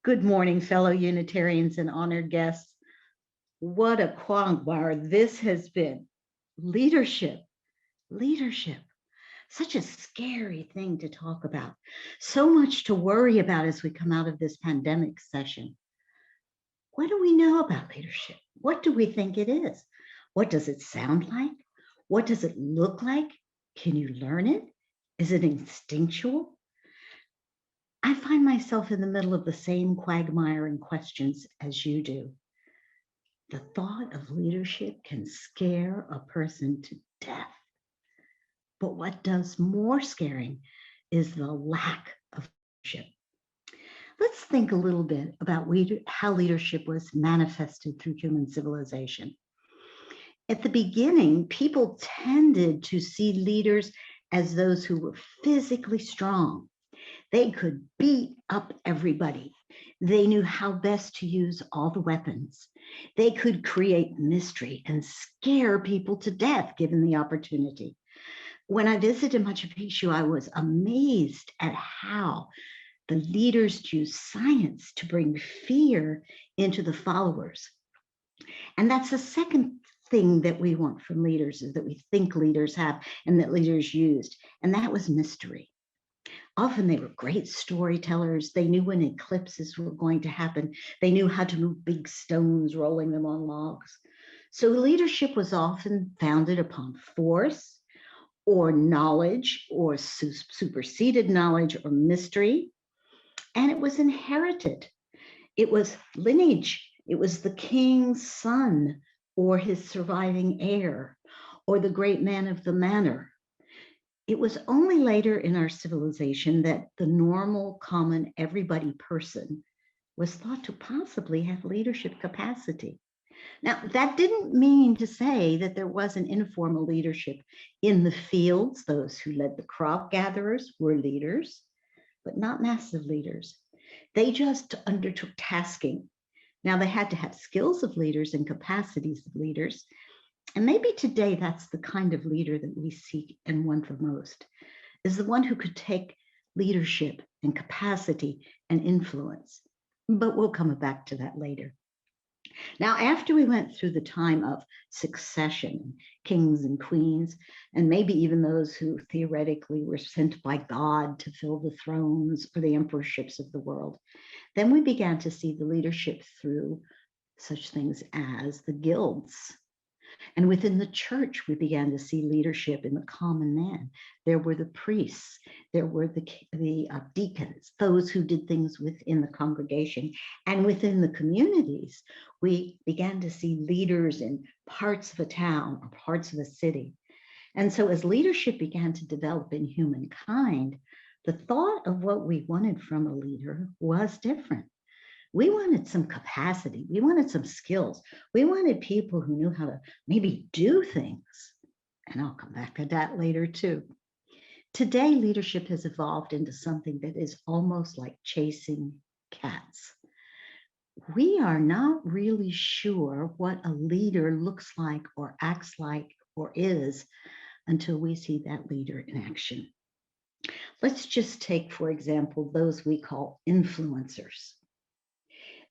Good morning, fellow Unitarians and honored guests. What a quagmire this has been. Leadership, leadership, such a scary thing to talk about. So much to worry about as we come out of this pandemic session. What do we know about leadership? What do we think it is? What does it sound like? What does it look like? Can you learn it? Is it instinctual? I find myself in the middle of the same quagmire and questions as you do. The thought of leadership can scare a person to death. But what does more scaring is the lack of leadership. Let's think a little bit about how leadership was manifested through human civilization. At the beginning, people tended to see leaders as those who were physically strong. They could beat up everybody. They knew how best to use all the weapons. They could create mystery and scare people to death given the opportunity. When I visited Machu Picchu, I was amazed at how the leaders used science to bring fear into the followers. And that's the second thing that we want from leaders, is that we think leaders have and that leaders used, and that was mystery. Often they were great storytellers. They knew when eclipses were going to happen. They knew how to move big stones, rolling them on logs. So leadership was often founded upon force or knowledge or superseded knowledge or mystery. And it was inherited. It was lineage. It was the king's son or his surviving heir or the great man of the manor. It was only later in our civilization that the normal, common, everybody person was thought to possibly have leadership capacity. Now, that didn't mean to say that there wasn't informal leadership in the fields. Those who led the crop gatherers were leaders, but not massive leaders. They just undertook tasking. Now, they had to have skills of leaders and capacities of leaders. And maybe today that's the kind of leader that we seek and want the most, is the one who could take leadership and capacity and influence. But we'll come back to that later. Now, after we went through the time of succession, kings and queens, and maybe even those who theoretically were sent by God to fill the thrones or the emperorships of the world, then we began to see the leadership through such things as the guilds. And within the church, we began to see leadership in the common man. There were the priests, there were the deacons, those who did things within the congregation. And within the communities, we began to see leaders in parts of a town or parts of a city. And so as leadership began to develop in humankind, the thought of what we wanted from a leader was different. We wanted some capacity. We wanted some skills. We wanted people who knew how to maybe do things. And I'll come back to that later too. Today, leadership has evolved into something that is almost like chasing cats. We are not really sure what a leader looks like or acts like or is until we see that leader in action. Let's just take, for example, those we call influencers.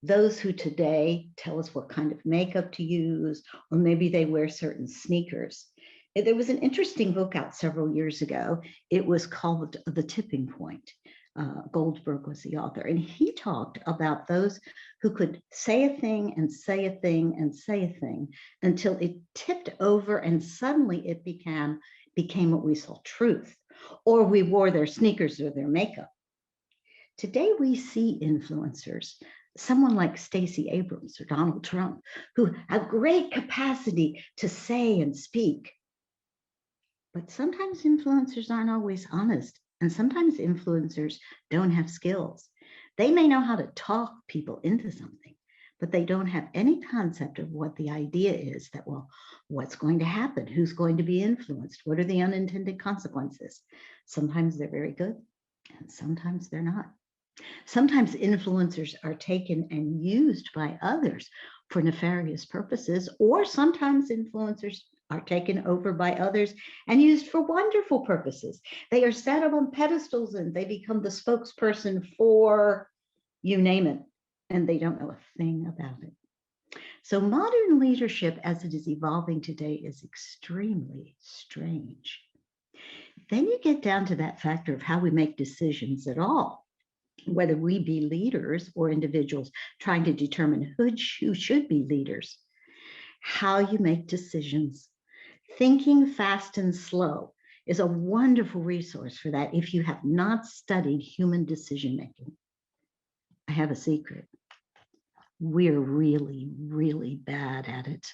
Those who today tell us what kind of makeup to use, or maybe they wear certain sneakers. There was an interesting book out several years ago. It was called The Tipping Point. Goldberg was the author, and he talked about those who could say a thing and say a thing and say a thing until it tipped over and suddenly it became what we saw truth, or we wore their sneakers or their makeup. Today we see influencers, someone like Stacey Abrams or Donald Trump, who have great capacity to say and speak. But sometimes influencers aren't always honest, and sometimes influencers don't have skills. They may know how to talk people into something, but they don't have any concept of what the idea is that, well, what's going to happen? Who's going to be influenced? What are the unintended consequences? Sometimes they're very good, and sometimes they're not. Sometimes influencers are taken and used by others for nefarious purposes, or sometimes influencers are taken over by others and used for wonderful purposes. They are set up on pedestals and they become the spokesperson for, you name it, and they don't know a thing about it. So modern leadership as it is evolving today is extremely strange. Then you get down to that factor of how we make decisions at all, whether we be leaders or individuals trying to determine who should be leaders, how you make decisions. Thinking fast and slow is a wonderful resource for that if you have not studied human decision making. I have a secret. We're really, really bad at it.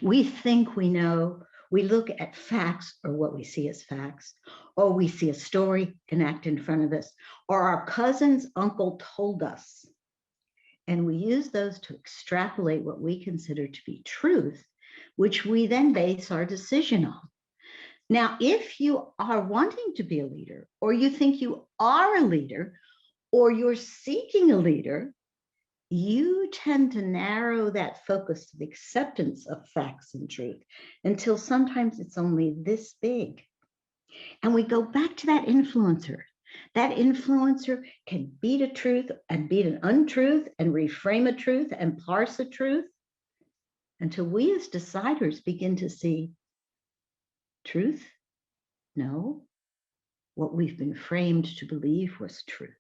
We think we know. We look at facts or what we see as facts, or we see a story and act in front of us, or our cousin's uncle told us. And we use those to extrapolate what we consider to be truth, which we then base our decision on. Now, if you are wanting to be a leader, or you think you are a leader, or you're seeking a leader, you tend to narrow that focus to the acceptance of facts and truth until sometimes it's only this big. And we go back to that influencer. That influencer can beat a truth and beat an untruth and reframe a truth and parse a truth until we as deciders begin to see truth? No, what we've been framed to believe was truth.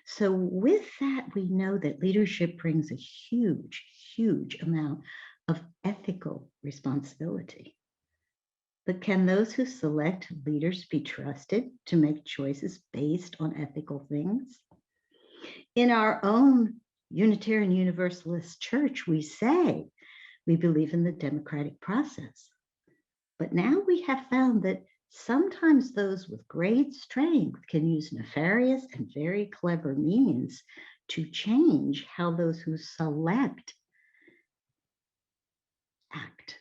So with that, we know that leadership brings a huge, huge amount of ethical responsibility. But can those who select leaders be trusted to make choices based on ethical things? In our own Unitarian Universalist Church, we say we believe in the democratic process. But now we have found that sometimes those with great strength can use nefarious and very clever means to change how those who select act.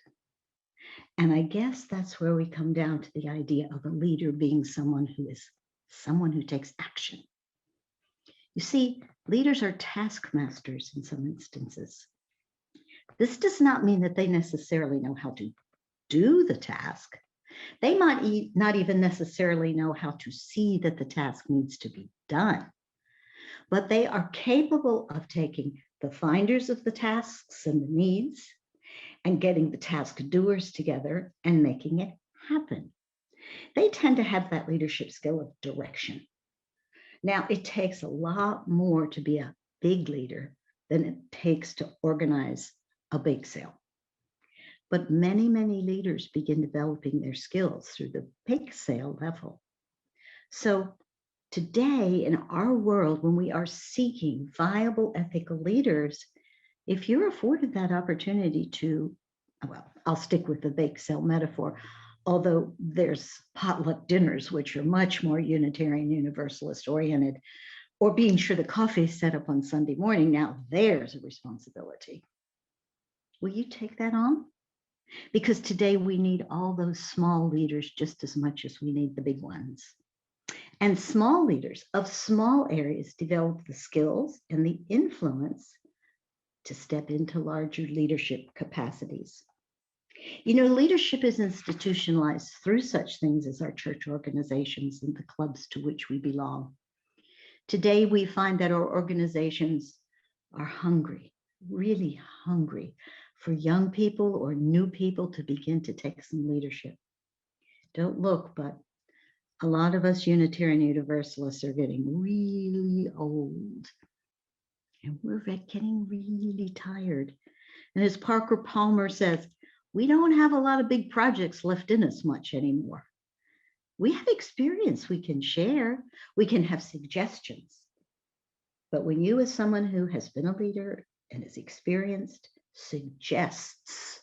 And I guess that's where we come down to the idea of a leader being someone who takes action. You see, leaders are taskmasters in some instances. This does not mean that they necessarily know how to do the task. They might not even necessarily know how to see that the task needs to be done, but they are capable of taking the finders of the tasks and the needs and getting the task doers together and making it happen. They tend to have that leadership skill of direction. Now, it takes a lot more to be a big leader than it takes to organize a bake sale. But many, many leaders begin developing their skills through the bake sale level. So today in our world, when we are seeking viable ethical leaders, if you're afforded that opportunity to, well, I'll stick with the bake sale metaphor, although there's potluck dinners, which are much more Unitarian Universalist oriented, or being sure the coffee is set up on Sunday morning. Now there's a responsibility. Will you take that on? Because today we need all those small leaders just as much as we need the big ones. And small leaders of small areas develop the skills and the influence to step into larger leadership capacities. You know, leadership is institutionalized through such things as our church organizations and the clubs to which we belong. Today, we find that our organizations are hungry, really hungry for young people or new people to begin to take some leadership. Don't look, but a lot of us Unitarian Universalists are getting really old. And we're getting really tired. And as Parker Palmer says, we don't have a lot of big projects left in us much anymore. We have experience we can share. We can have suggestions. But when you, as someone who has been a leader and is experienced, suggests,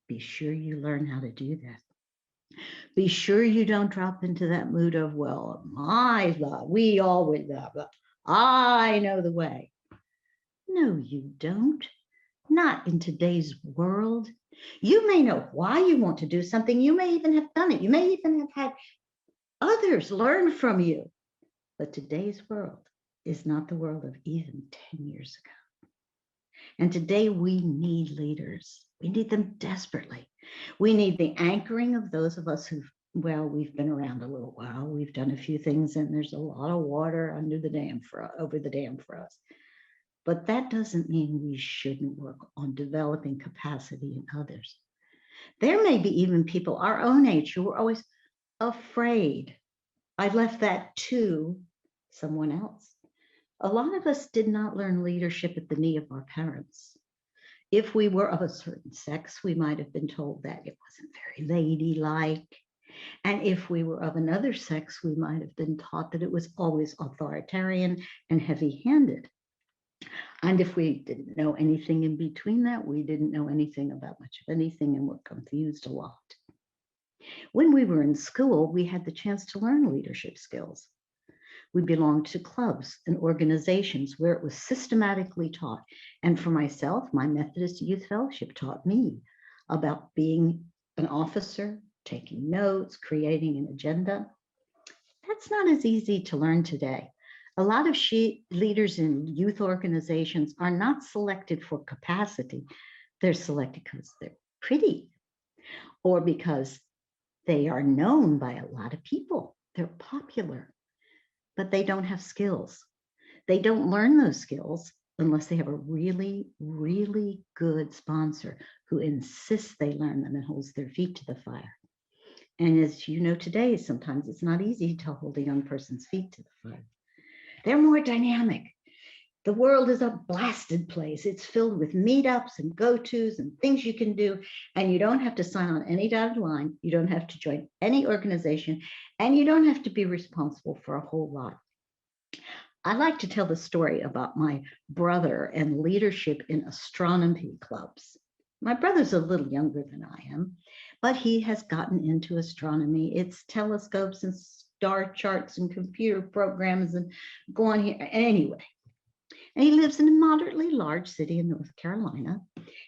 be sure you learn how to do that. Be sure you don't drop into that mood of, well, we always love, I know the way. No, you don't. Not in today's world. You may know why you want to do something. You may even have done it. You may even have had others learn from you. But today's world is not the world of even 10 years ago. And today we need leaders. We need them desperately. We need the anchoring of those of us who've Well, we've been around a little while. We've done a few things, and there's a lot of water under the dam over the dam for us. But that doesn't mean we shouldn't work on developing capacity in others. There may be even people our own age who are always afraid. I left that to someone else. A lot of us did not learn leadership at the knee of our parents. If we were of a certain sex, we might have been told that it wasn't very ladylike. And if we were of another sex, we might have been taught that it was always authoritarian and heavy handed. And if we didn't know anything in between that, we didn't know anything about much of anything and were confused a lot. When we were in school, we had the chance to learn leadership skills. We belonged to clubs and organizations where it was systematically taught. And for myself, my Methodist Youth Fellowship taught me about being an officer, taking notes, creating an agenda. That's not as easy to learn today. A lot of leaders in youth organizations are not selected for capacity. They're selected because they're pretty or because they are known by a lot of people. They're popular, but they don't have skills. They don't learn those skills unless they have a really, really good sponsor who insists they learn them and holds their feet to the fire. And as you know today, sometimes it's not easy to hold a young person's feet to the fire. They're more dynamic. The world is a blasted place. It's filled with meetups and go-tos and things you can do, and you don't have to sign on any dotted line. You don't have to join any organization, and you don't have to be responsible for a whole lot. I like to tell the story about my brother and leadership in astronomy clubs. My brother's a little younger than I am, but he has gotten into astronomy. It's telescopes and star charts and computer programs and go on here. Anyway, and he lives in a moderately large city in North Carolina,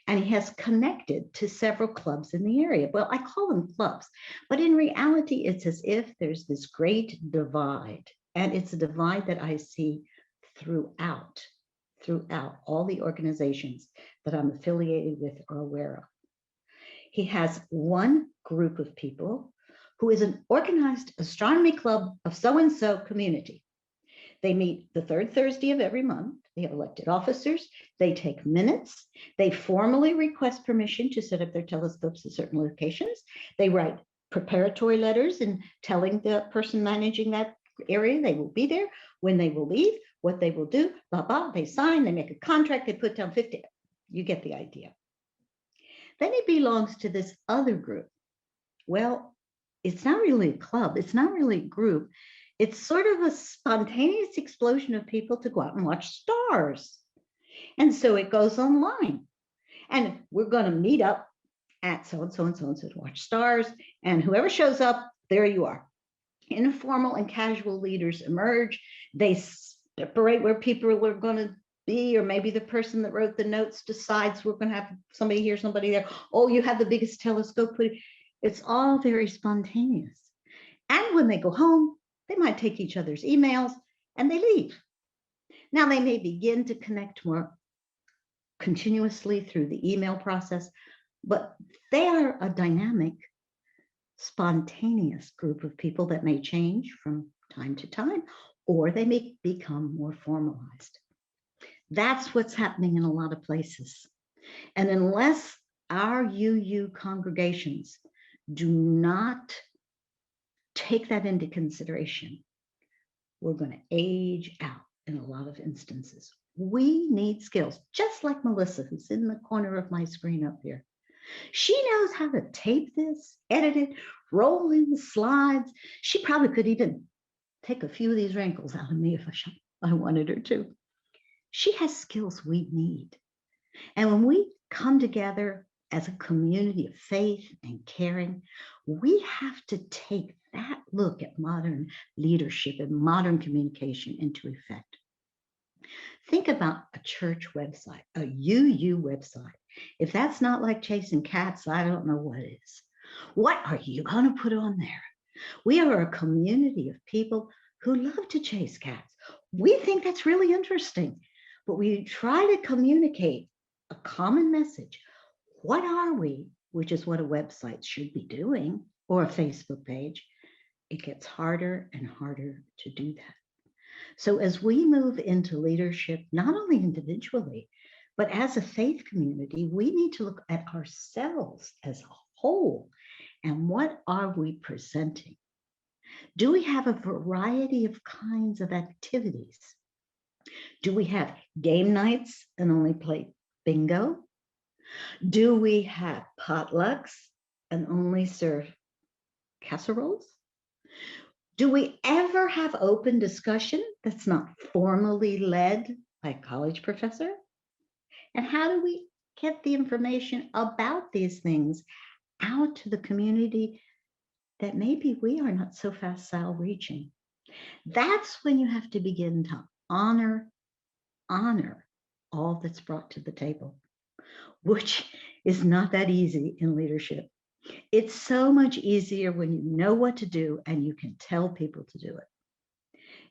and he has connected to several clubs in the area. Well, I call them clubs, but in reality, it's as if there's this great divide, and it's a divide that I see throughout all the organizations that I'm affiliated with or aware of. He has one group of people who is an organized astronomy club of so-and-so community. They meet the third Thursday of every month. They have elected officers. They take minutes. They formally request permission to set up their telescopes at certain locations. They write preparatory letters and telling the person managing that area they will be there, when they will leave, what they will do, blah, blah. They sign, they make a contract, they put down 50. You get the idea. Then he belongs to this other group. Well, it's not really a club. It's not really a group. It's sort of a spontaneous explosion of people to go out and watch stars. And so it goes online. And we're going to meet up at so-and-so and so-and-so to watch stars. And whoever shows up, there you are. Informal and casual leaders emerge. They separate where people are going to be, or maybe the person that wrote the notes decides we're going to have somebody here, somebody there. Oh, you have the biggest telescope. It's all very spontaneous. And when they go home, they might take each other's emails and they leave. Now, they may begin to connect more continuously through the email process, but they are a dynamic, spontaneous group of people that may change from time to time, or they may become more formalized. That's what's happening in a lot of places. And unless our UU congregations do not take that into consideration, we're going to age out in a lot of instances. We need skills, just like Melissa, who's in the corner of my screen up here. She knows how to tape this, edit it, roll in the slides. She probably could even take a few of these wrinkles out of me if I wanted her to. She has skills we need. And when we come together as a community of faith and caring, we have to take that look at modern leadership and modern communication into effect. Think about a church website, a UU website. If that's not like chasing cats, I don't know what is. What are you going to put on there? We are a community of people who love to chase cats. We think that's really interesting, but we try to communicate a common message. What are we? Which is what a website should be doing. or a Facebook page, it gets harder and harder to do that. So as we move into leadership, not only individually, but as a faith community, we need to look at ourselves as a whole. And what are we presenting? Do we have a variety of kinds of activities? Do we have game nights and only play bingo? Do we have potlucks and only serve casseroles? Do we ever have open discussion that's not formally led by a college professor? And how do we get the information about these things out to the community that maybe we are not so facile reaching? That's when you have to begin to honor all that's brought to the table, which is not that easy in leadership. It's so much easier when you know what to do and you can tell people to do it.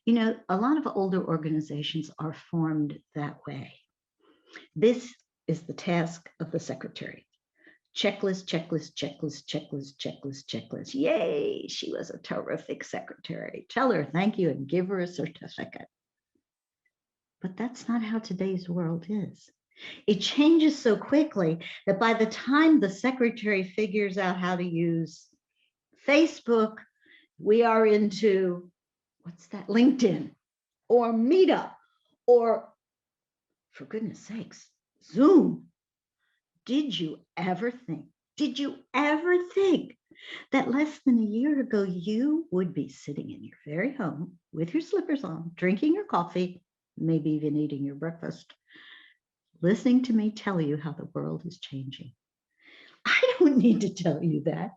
You know, a lot of older organizations are formed that way. This is the task of the secretary. Checklist, checklist, checklist, checklist, checklist, checklist. Yay, she was a terrific secretary. Tell her thank you and give her a certificate. But that's not how today's world is. It changes so quickly that by the time the secretary figures out how to use Facebook, we are into, what's that, LinkedIn or Meetup or, for goodness sakes, Zoom. Did you ever think that less than a year ago, you would be sitting in your very home with your slippers on, drinking your coffee, maybe even eating your breakfast, listening to me tell you how the world is changing? I don't need to tell you that.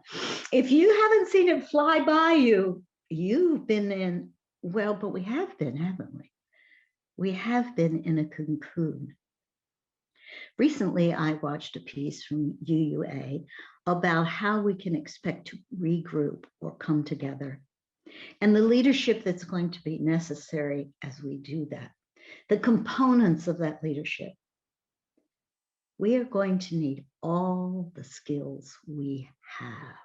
If you haven't seen it fly by you, you've been in, well, but we have been, haven't we? We have been in a cocoon. Recently, I watched a piece from UUA about how we can expect to regroup or come together and the leadership that's going to be necessary as we do that, the components of that leadership. We are going to need all the skills we have.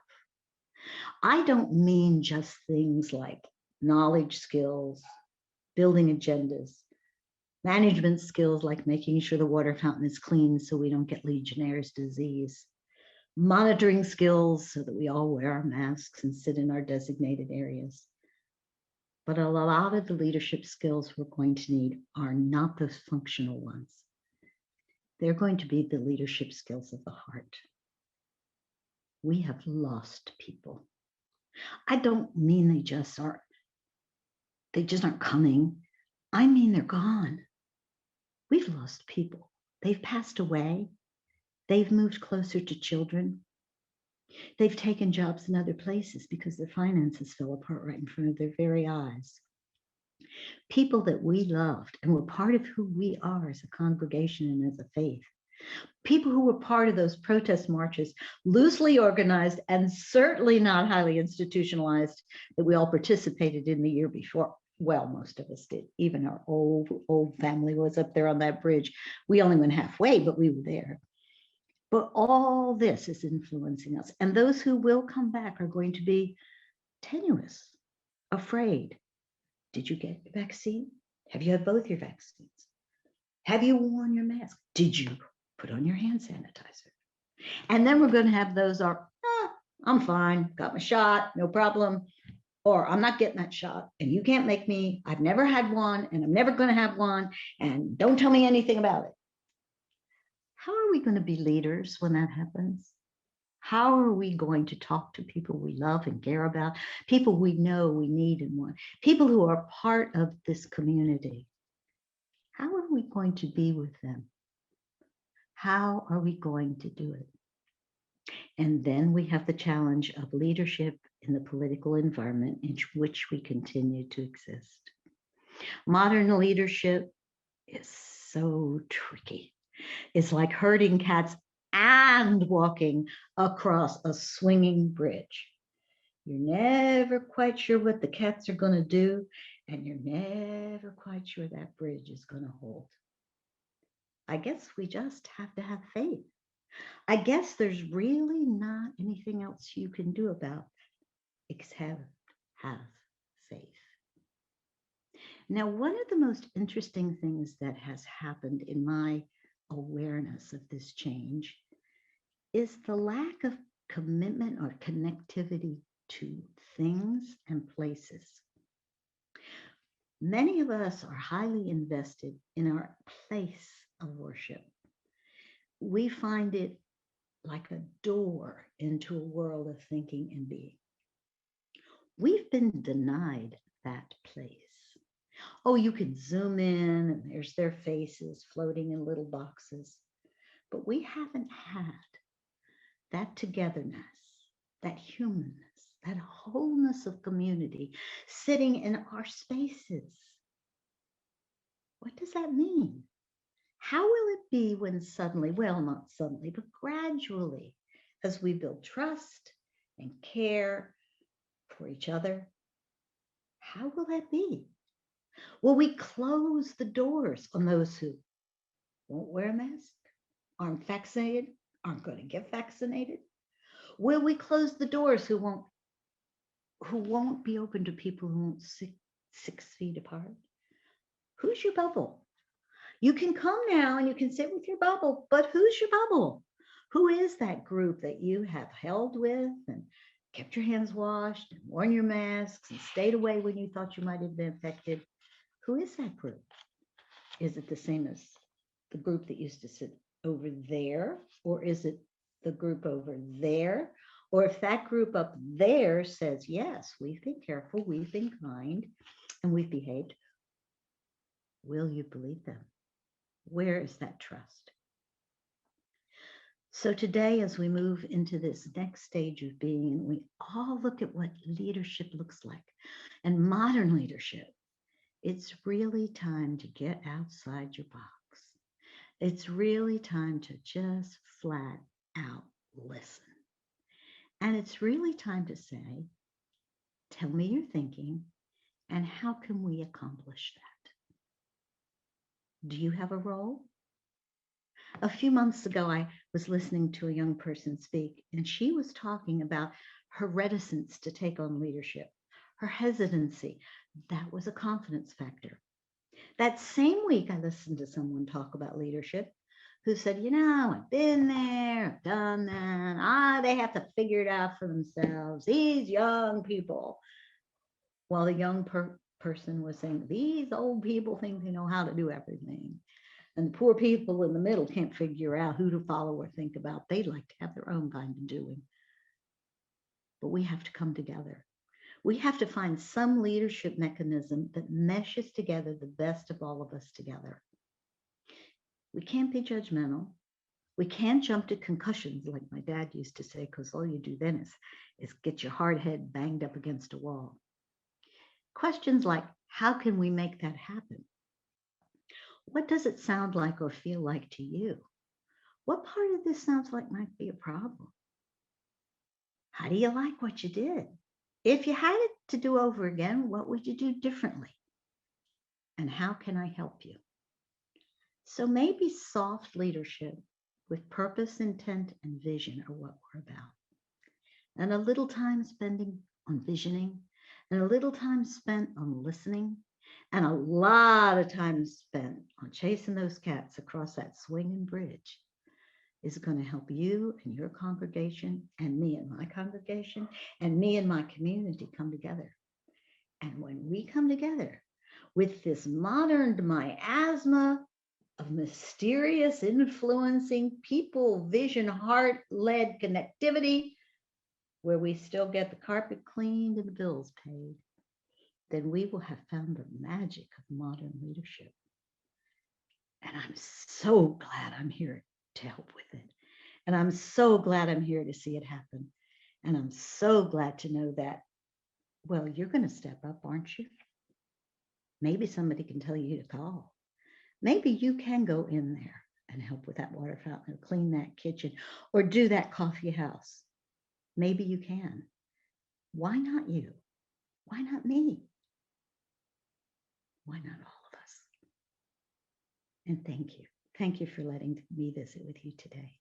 I don't mean just things like knowledge skills, building agendas, management skills like making sure the water fountain is clean so we don't get Legionnaire's disease, monitoring skills so that we all wear our masks and sit in our designated areas. But a lot of the leadership skills we're going to need are not those functional ones. They're going to be the leadership skills of the heart. We have lost people. I don't mean they just aren't coming. I mean they're gone. We've lost people. They've passed away. They've moved closer to children. They've taken jobs in other places because their finances fell apart right in front of their very eyes. People that we loved and were part of who we are as a congregation and as a faith. People who were part of those protest marches, loosely organized and certainly not highly institutionalized, that we all participated in the year before. Well, most of us did. Even our old family was up there on that bridge. We only went halfway, but we were there. But all this is influencing us. And those who will come back are going to be tenuous, afraid. Did you get your vaccine? Have you had both your vaccines? Have you worn your mask? Did you put on your hand sanitizer? And then we're going to have those I'm fine, got my shot, no problem. Or I'm not getting that shot and you can't make me, I've never had one and I'm never going to have one and don't tell me anything about it. How are we going to be leaders when that happens? How are we going to talk to people we love and care about, people we know we need and want, people who are part of this community? How are we going to be with them? How are we going to do it? And then we have the challenge of leadership in the political environment in which we continue to exist. Modern leadership is so tricky. It's like herding cats and walking across a swinging bridge. You're never quite sure what the cats are going to do, and you're never quite sure that bridge is going to hold. I guess we just have to have faith. I guess there's really not anything else you can do about have faith. Now, one of the most interesting things that has happened in my awareness of this change is the lack of commitment or connectivity to things and places. Many of us are highly invested in our place of worship. We find it like a door into a world of thinking and being. We've been denied that place. Oh, you can zoom in and there's their faces floating in little boxes. But we haven't had that togetherness, that humanness, that wholeness of community sitting in our spaces. What does that mean? How will it be when suddenly, well, not suddenly, but gradually, as we build trust and care for each other, how will that be? Will we close the doors on those who won't wear a mask, aren't vaccinated, aren't going to get vaccinated? Will we close the doors who won't be open to people who won't 6 feet apart? Who's your bubble? You can come now and you can sit with your bubble, but who's your bubble? Who is that group that you have held with and kept your hands washed and worn your masks and stayed away when you thought you might have been infected? Who is that group? Is it the same as the group that used to sit over there? Or is it the group over there? Or if that group up there says, yes, we've been careful, we've been kind, and we've behaved, will you believe them? Where is that trust? So today, as we move into this next stage of being, and we all look at what leadership looks like and modern leadership, it's really time to get outside your box. It's really time to just flat out listen. And it's really time to say, tell me your thinking, and how can we accomplish that? Do you have a role? A few months ago, I was listening to a young person speak, and she was talking about her reticence to take on leadership, her hesitancy. That was a confidence factor. That same week, I listened to someone talk about leadership who said, I've been there, I've done that. They have to figure it out for themselves. These young people. While the young person was saying, these old people think they know how to do everything. And the poor people in the middle can't figure out who to follow or think about. They'd like to have their own kind of doing. But we have to come together. We have to find some leadership mechanism that meshes together the best of all of us together. We can't be judgmental. We can't jump to concussions like my dad used to say, because all you do then is get your hard head banged up against a wall. Questions like, how can we make that happen? What does it sound like or feel like to you? What part of this sounds like might be a problem? How do you like what you did? If you had it to do over again, what would you do differently? And how can I help you? So maybe soft leadership with purpose, intent, and vision are what we're about. And a little time spending on visioning, and a little time spent on listening, and a lot of time spent on chasing those cats across that swinging bridge is going to help you and your congregation and me and my congregation and me and my community come together. And when we come together with this modern miasma of mysterious, influencing people, vision, heart-led connectivity, where we still get the carpet cleaned and the bills paid, then we will have found the magic of modern leadership. And I'm so glad I'm here to help with it. And I'm so glad I'm here to see it happen. And I'm so glad to know that, well, you're going to step up, aren't you? Maybe somebody can tell you to call. Maybe you can go in there and help with that water fountain, or clean that kitchen, or do that coffee house. Maybe you can. Why not you? Why not me? Why not all of us? And thank you. Thank you for letting me visit with you today.